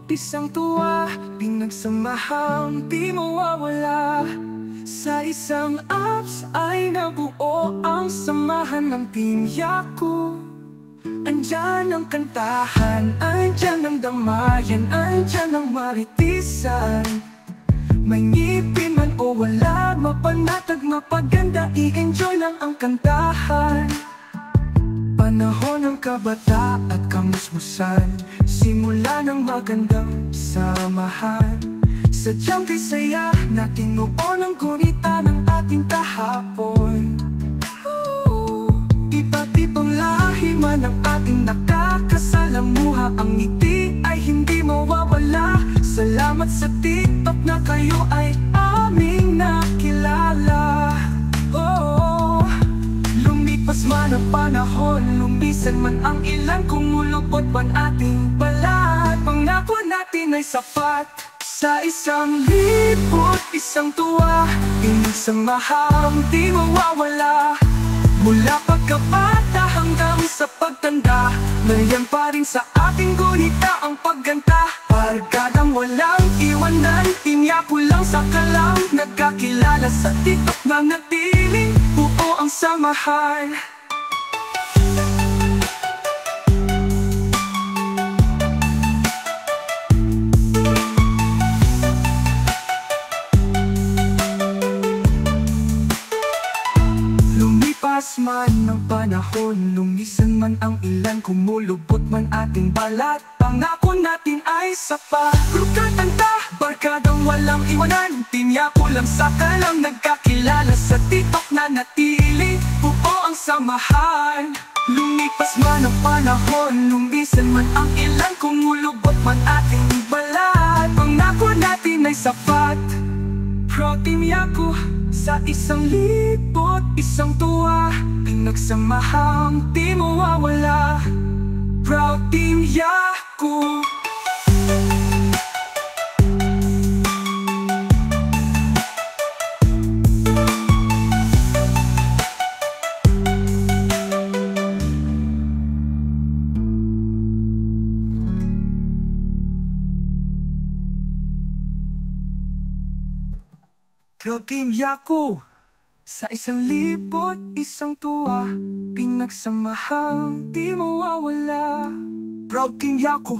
isang tuwa, pinagsamahang di mawawala. Sa isang apps ay nabuo ang samahan ng Team Yaku. Andyan ang kantahan, andyan ang damayan, andyan ang maritisan. May ngipin man o wala, mapanatag, mapaganda, i-enjoy lang ang kantahan. Panahon ng kabata at kamusmusan, simula ng magandang samahan. Sadyang di saya na tinuon ang gunita ng ating kahapon. Iba't ibang lahi man ang ating nakakasalamuha, ang ngiti ay hindi mawawala. Salamat sa TikTok na kayo ay aming nakilala. Lumipas man ang panahon, lumisan man ang ilan, kumulupot man ating balat. Pangako natin ay sapat. Sa isang lipot, isang tuwa, pinagsamahang di mawawala. Mula pagkabata hanggang sa pagtanda, nariyan pa rin sa ating gunita ang pagganta. Barkadang walang iwanan, Team Yaku lang sa kalam. Nagkakilala sa TikTok, nanatiling buo ang samahan. Lumipas man ng panahon, lumisan man ang ilan, kumulubot man ating balat. Pangako natin ay sapat. Rukatanta, barkadang walang iwanan, Team Yaku lang sa kalam. Nagkakilala sa TikTok, na natili buo ang samahan. Lumipas man ang panahon, lumisan man ang ilan, kumulubot man ating balat. Pangako natin ay sapat. Proud Team Yaku, sa isang lipot, isang tuwa, pinagsamahang di mawawala. Proud Team Yaku. Proud Team Yaku, sa isang lipot, isang tuwa, pinagsamahang di mawawala. Proud Team Yaku.